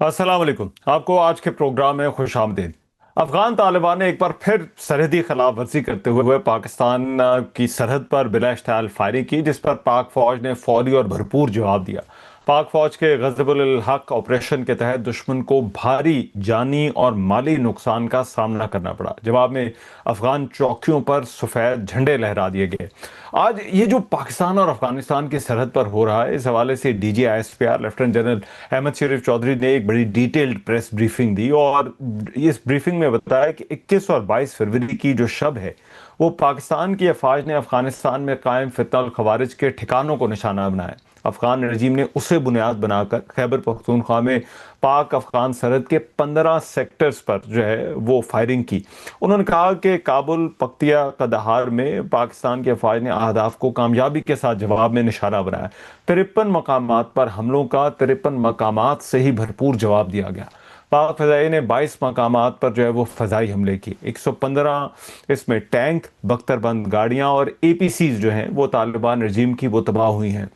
अस्सलाम वालेकुम। आपको आज के प्रोग्राम में खुश आमदीद। अफगान तालिबान ने एक बार फिर सरहदी खिलाफ वर्जी करते हुए पाकिस्तान की सरहद पर बिला इश्तिहाल फायरिंग की, जिस पर पाक फौज ने फौरी और भरपूर जवाब दिया। पाक फौज के गज़बुल हक ऑपरेशन के तहत दुश्मन को भारी जानी और माली नुकसान का सामना करना पड़ा। जवाब में अफगान चौकियों पर सफ़ेद झंडे लहरा दिए गए। आज ये जो पाकिस्तान और अफगानिस्तान की सरहद पर हो रहा है, इस हवाले से DGISPR लेफ्टिनेंट जनरल अहमद शरीफ चौधरी ने एक बड़ी डिटेल्ड प्रेस ब्रीफिंग दी और इस ब्रीफिंग में बताया कि 21 और 22 फरवरी की जो शब है, वो पाकिस्तान की अफवाज ने अफगानिस्तान में कायम फितनल खवारिज के ठिकानों को निशाना बनाया। अफगान रजीम ने उसे बुनियाद बनाकर खैबर पख्तूनख्वा में पाक अफगान सरहद के 15 सेक्टर्स पर जो है वो फायरिंग की। उन्होंने कहा कि काबुल, पख्तिया, कदहार में पाकिस्तान के अफवाज ने अहदाफ को कामयाबी के साथ जवाब में निशाना बनाया। 53 मकामात पर हमलों का 53 मकामात से ही भरपूर जवाब दिया गया। पाक फ़ज़ाई ने 22 मकामात पर जो है वो फ़ज़ाई हमले किए। 115 इसमें टैंक, बख्तरबंद गाड़ियाँ और APCs जो हैं वो तालिबान रजीम की वो तबाह हुई हैं।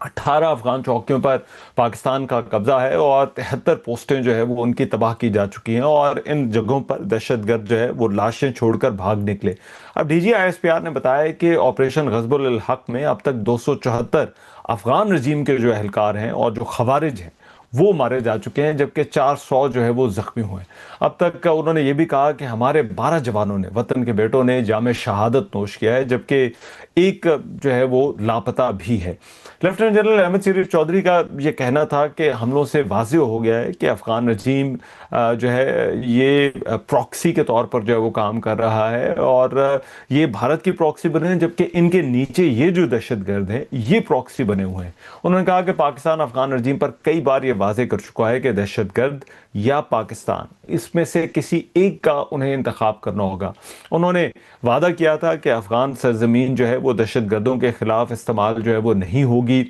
18 अफगान चौकियों पर पाकिस्तान का कब्जा है और 73 पोस्टें जो है वो उनकी तबाह की जा चुकी हैं और इन जगहों पर दहशतगर्द जो है वो लाशें छोड़कर भाग निकले। अब DGISPR ने बताया कि ऑपरेशन गज़बुल हक में अब तक 274 अफगान रजीम के जो एहलकार हैं और जो खवारिज हैं वो मारे जा चुके हैं, जबकि 400 जो है वो जख्मी हुए हैं। अब तक उन्होंने ये भी कहा कि हमारे 12 जवानों ने, वतन के बेटों ने जाम शहादत नोश किया है, जबकि एक जो है वो लापता भी है। लेफ्टिनेंट जनरल अहमद शरीफ चौधरी का ये कहना था कि हमलों से वाज़ेह हो गया है कि अफ़गान रजीम जो है ये प्रॉक्सी के तौर पर जो है वो काम कर रहा है और ये भारत की प्रॉक्सी बने हैं, जबकि इनके नीचे ये जो दहशतगर्द हैं ये प्रॉक्सी बने हुए हैं। उन्होंने कहा कि पाकिस्तान अफ़गान रजीम पर कई बार ये वाज़ेह कर चुका है कि दहशतगर्द या पाकिस्तान, इसमें से किसी एक का उन्हें इंतखाब करना होगा। उन्होंने वादा किया था कि अफ़गान सरजमीन जो है वो दहशतगर्दों के ख़िलाफ़ इस्तेमाल जो है वो नहीं होगी,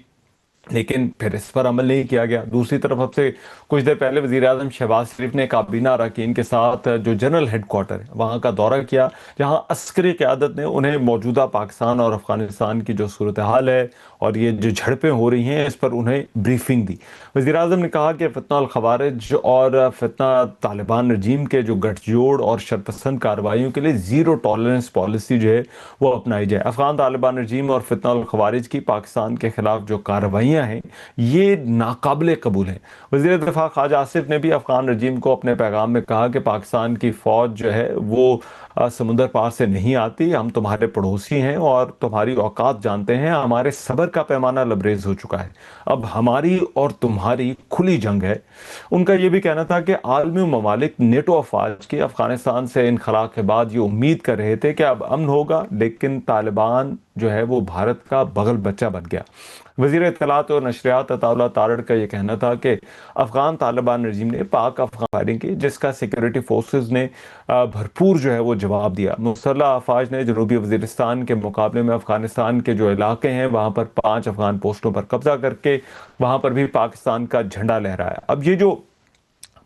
लेकिन फिर इस पर अमल नहीं किया गया। दूसरी तरफ अब से कुछ देर पहले वज़ीर आज़म शहबाज शरीफ ने काबीना अरकान के साथ जो जनरल हेड क्वार्टर है वहाँ का दौरा किया, जहाँ अस्करी क़यादत ने उन्हें मौजूदा पाकिस्तान और अफ़गानिस्तान की जो सूरत हाल है और ये जो झड़पें हो रही हैं इस पर उन्हें ब्रीफिंग दी। वज़ीर आज़म ने कहा कि फितना अल खवारिज और फितना तालिबान रजीम के जो गठजोड़ और शरपसंद कार्रवाइयों के लिए ज़ीरो टॉलरेंस पॉलिसी जो है वो अपनाई जाए। अफ़गान तालिबान रजीम और फितना अल खवारिज की पाकिस्तान के ख़िलाफ़ जो कार्रवाइयाँ हैं ये नाकाबिले कबूल हैं। वज़ीर दिफ़ा ख्वाजा आसिफ ने भी अफ़गान रजीम को अपने पैगाम में कहा कि पाकिस्तान की फ़ौज जो है वो समुंदर पार से नहीं आती, हम तुम्हारे पड़ोसी हैं और तुम्हारी औकात जानते हैं, हमारे सब्र का पैमाना लबरेज हो चुका है, अब हमारी और तुम्हारी खुली जंग है। उनका ये भी कहना था कि आलमी ममालिक नेटो अफवाज की अफगानिस्तान से इनखला के बाद ये उम्मीद कर रहे थे कि अब अमन होगा, लेकिन तालिबान जो है वो भारत का बगल बच्चा बन गया। वज़ीर इत्तलात और नशरियात अताउल्लाह तारड़ का ये कहना था कि अफ़गान तालिबान रजीम ने पाक अफ़गान फायरिंग की, जिसका सिक्योरिटी फोर्सेस ने भरपूर जो है वो जवाब दिया। मुसल्लह अफवाज ने जनूबी वज़ीरिस्तान के मुकाबले में अफ़गानिस्तान के जो इलाके हैं वहाँ पर 5 अफ़गान पोस्टों पर कब्जा करके वहाँ पर भी पाकिस्तान का झंडा लहराया। अब ये जो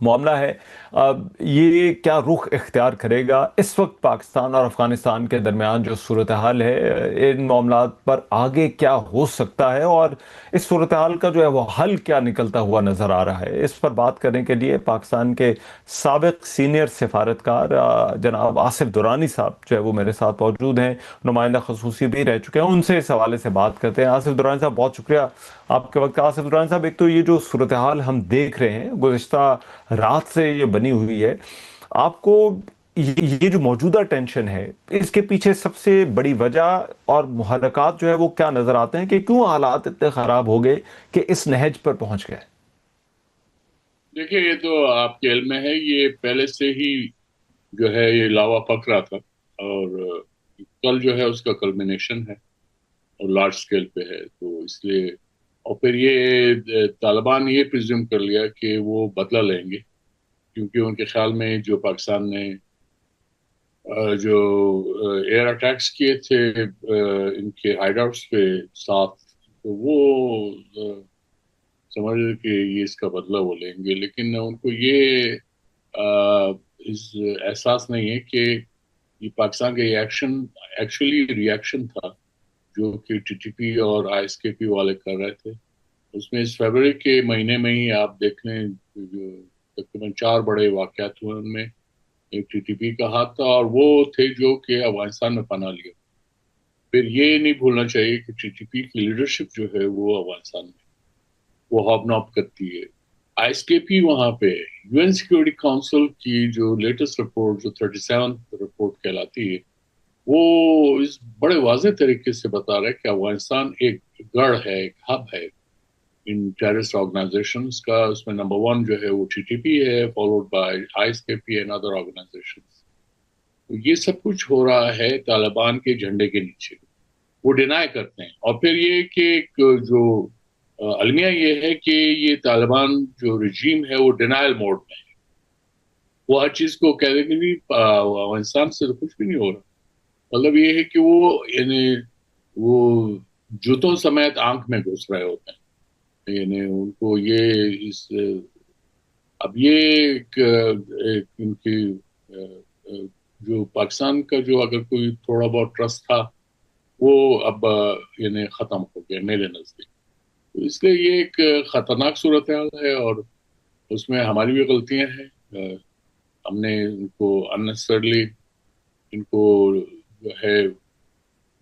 मामला है, अब ये क्या रुख इख्तियार करेगा, इस वक्त पाकिस्तान और अफ़गानिस्तान के दरमियान जो सूरत हाल है, इन मामलात पर आगे क्या हो सकता है और इस सूरत हाल का जो है वो हल क्या निकलता हुआ नज़र आ रहा है, इस पर बात करने के लिए पाकिस्तान के साबिक़ सीनियर सिफारतकार जनाब आसिफ दुरानी साहब जो है वो मेरे साथ मौजूद हैं। नुमाइंदा खसूसी भी रह चुके हैं, उनसे इस हवाले से बात करते हैं। आसिफ दुरानी साहब, बहुत शुक्रिया आपके वक्त का। आसिफ दुरानी साहब, एक तो ये जो सूरत हाल हम देख रहे हैं गुज़िश्ता रात से ये बनी हुई है, आपको ये जो मौजूदा टेंशन है इसके पीछे सबसे बड़ी वजह और मुहर्रकात जो है वो क्या नजर आते हैं कि क्यों हालात इतने खराब हो गए कि इस नहज पर पहुंच गए? देखिए, ये तो आपके इल्म में है। ये पहले से ही जो है ये लावा पक रहा था। और कल जो है उसका कल्मिनेशन है और लार्ज स्केल पे है, तो इसलिए और फिर ये तालिबान ये प्रिज्यूम कर लिया कि वो बदला लेंगे, क्योंकि उनके ख्याल में जो पाकिस्तान ने जो एयर अटैक्स किए थे इनके हाइडआउट्स पे साथ, तो वो समझ रहे कि ये इसका बदला वो लेंगे। लेकिन उनको ये अ, इस एहसास नहीं है कि ये पाकिस्तान का ये एक्शन एक्चुअली रिएक्शन था जो कि TTP और ISKP वाले कर रहे थे। اس میں اس فیبرری کے مہینے میں ہی آپ دیکھ لیں جو تقریباً 4 بڑے واقعات ہوئے، ان میں ایک ٹی ٹی پی کا ہاتھ تھا، اور وہ تھے جو کہ افغانستان میں پناہ لیا۔ پھر یہ نہیں بھولنا چاہیے کہ ٹی ٹی پی کی لیڈرشپ جو ہے وہ افغانستان میں وہ ہاپ ناپ کرتی ہے۔ آئی ایس کے پی وہاں پہ یو این سیکورٹی کاؤنسل کی جو لیٹسٹ رپورٹ جو 37 رپورٹ کہلاتی ہے، وہ اس بڑے واضح طریقے سے بتا رہا ہے کہ افغانستان ایک گڑھ ہے، ایک ہب ہے ان ٹیررسٹ آرگنائزیشنز کا۔ اس میں نمبر 1 جو ہے وہ ٹی ٹی پی ہے، فالوڈ بائی آئی ایس کے پی اینڈ ادر آرگنائزیشنز۔ یہ سب کچھ ہو رہا ہے طالبان کے جھنڈے کے نیچے، وہ ڈینائی کرتے ہیں۔ اور پھر یہ کہ ایک جو المیہ یہ ہے کہ یہ طالبان جو رجیم ہے وہ ڈینائل موڈ میں ہے، وہ ہر چیز کو کہہ دیں کہ نہیں افغانستان سے تو کچھ بھی نہیں ہو رہا۔ مطلب یہ ہے کہ وہ یعنی وہ جوتوں سمیت آنکھ میں گھس رہے ہوتے ہیں، یعنی ان کو یہ اس اب یہ ایک ان کی جو پاکستان کا جو اگر کوئی تھوڑا بہت ٹرسٹ تھا وہ اب یعنی ختم ہو گیا میرے نزدیک۔ تو اس لیے یہ ایک خطرناک صورتحال ہے، اور اس میں ہماری بھی غلطیاں ہیں۔ ہم نے ان کو اننیسسرلی ان کو جو ہے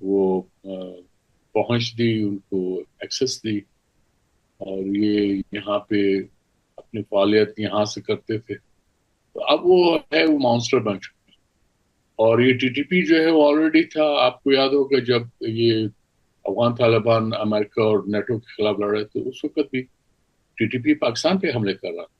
وہ پہنچ دی، ان کو ایکسس دی، اور یہ یہاں پہ اپنی فعالیت یہاں سے کرتے تھے۔ تو اب وہ ہے وہ مانسٹر بن چکا ہے۔ اور یہ ٹی ٹی پی جو ہے وہ آلریڈی تھا، آپ کو یاد ہوگا جب یہ افغان طالبان امریکہ اور نیٹو کے خلاف لڑ رہے تھے، اس وقت بھی ٹی ٹی پی پاکستان پہ حملے کر رہا تھا،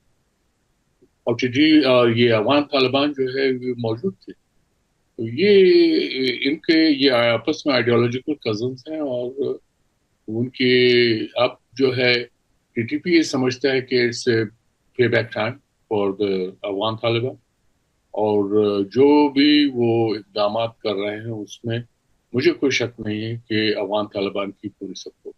اور یہ افغان طالبان جو ہے یہ موجود تھے۔ تو یہ ان کے یہ آپس میں آئیڈیالوجیکل کزنس ہیں، اور ان کی اب جو ہے ٹی ٹی پی یہ سمجھتا ہے کہ it's pay back time for the Afghan Taliban, اور جو بھی وہ اقدامات کر رہے ہیں اس میں مجھے کوئی شک نہیں ہے کہ افغان طالبان کی پوری سپورٹ۔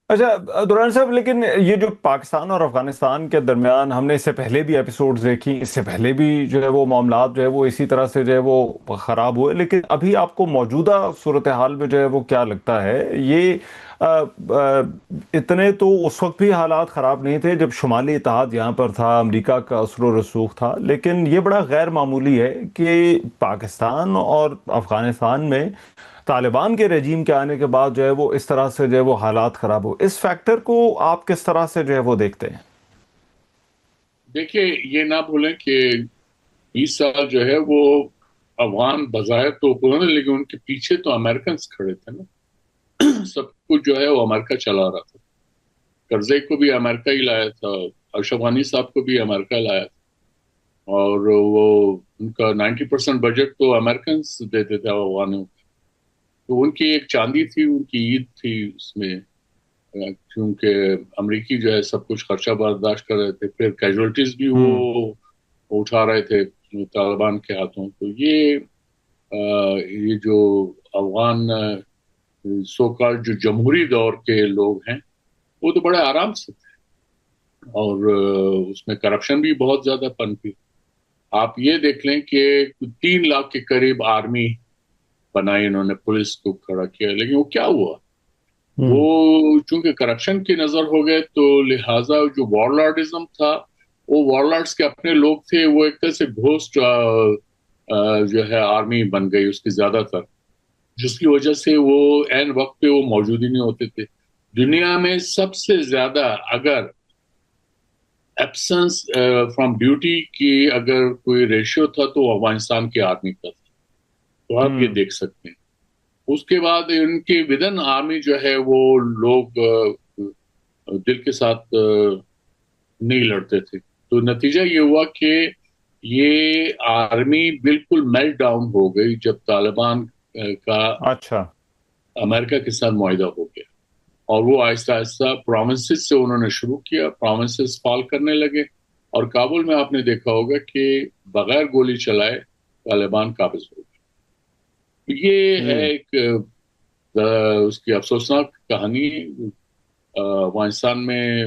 اچھا دوران صاحب، لیکن یہ جو پاکستان اور افغانستان کے درمیان ہم نے اس سے پہلے بھی ایپیسوڈز دیکھی، اس سے پہلے بھی جو ہے وہ معاملات جو ہے وہ اسی طرح سے جو ہے وہ خراب ہوئے، لیکن ابھی آپ کو موجودہ صورتحال میں جو ہے وہ کیا لگتا ہے؟ یہ اتنے تو اس وقت بھی حالات خراب نہیں تھے جب شمالی اتحاد یہاں پر تھا، امریکہ کا اثر و رسوخ تھا، لیکن یہ بڑا غیر معمولی ہے کہ پاکستان اور افغانستان میں طالبان کے رجیم کے آنے کے بعد جو ہے وہ اس طرح سے جو ہے وہ حالات خراب ہو۔ اس فیکٹر کو آپ کس طرح سے جو ہے وہ دیکھتے ہیں؟ دیکھیے یہ نہ بھولیں کہ 20 سال جو ہے وہ افغان بظاہر تو حکومت، لیکن ان کے پیچھے تو امریکنز کھڑے تھے نا۔ سب کچھ جو ہے وہ امریکہ چلا رہا تھا، کرزئی کو بھی امریکہ ہی لایا تھا، اشرف غنی صاحب کو بھی امریکہ لایا تھا، اور وہ ان کا 90% بجٹ تو امریکنز دیتے تھے افغانوں کو۔ تو ان کی ایک چاندی تھی، ان کی عید تھی اس میں، کیونکہ امریکی جو ہے سب کچھ خرچہ برداشت کر رہے تھے، پھر کیجولٹیز بھی ہوں وہ اٹھا رہے تھے طالبان کے ہاتھوں۔ تو یہ جو افغان سو کال جو جمہوری دور کے لوگ ہیں وہ تو بڑے آرام سے تھے، اور اس میں کرپشن بھی بہت زیادہ پنپی۔ آپ یہ دیکھ لیں کہ 3 لاکھ کے قریب آرمی بنائی انہوں نے، پولیس کو کھڑا کیا، لیکن وہ کیا ہوا؟ ہوں وہ چونکہ کرپشن کی نظر ہو گئے تو لہٰذا جو وار لارڈزم تھا، وہ وار لارڈز کے اپنے لوگ تھے، وہ ایک طرح سے گھوسٹ جو ہے آرمی بن گئی اس کی زیادہ تر، جس کی وجہ سے وہ عین وقت پہ وہ موجود ہی نہیں ہوتے تھے۔ دنیا میں سب سے زیادہ اگر ایبسنس فرام ڈیوٹی کی اگر کوئی ریشیو تھا تو افغانستان کی آرمی کا تھا، تو آپ یہ ہوں دیکھ سکتے ہیں۔ اس کے بعد ان کی ودن آرمی جو ہے وہ لوگ دل کے ساتھ نہیں لڑتے تھے، تو نتیجہ یہ ہوا کہ یہ آرمی بالکل میلٹ ڈاؤن ہو گئی جب طالبان کا اچھا امریکہ کے ساتھ معاہدہ ہو گیا، اور وہ آہستہ آہستہ پروونسز سے انہوں نے شروع کیا، پروونسز فال کرنے لگے، اور کابل میں آپ نے دیکھا ہوگا کہ بغیر گولی چلائے طالبان قابض ہو گئے۔ یہ ہے جی ایک اس کی افسوسناک کہانی۔ افغانستان میں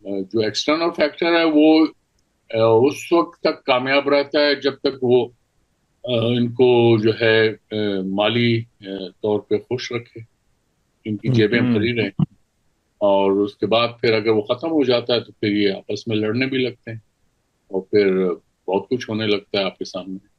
جو ایکسٹرنل فیکٹر ہے وہ اس وقت تک کامیاب رہتا ہے جب تک وہ ان کو جو ہے مالی طور پہ خوش رکھے، ان کی جیبیں ہوں بھری رہیں۔ اور اس کے بعد پھر اگر وہ ختم ہو جاتا ہے تو پھر یہ آپس میں لڑنے بھی لگتے ہیں اور پھر بہت کچھ ہونے لگتا ہے آپ کے سامنے.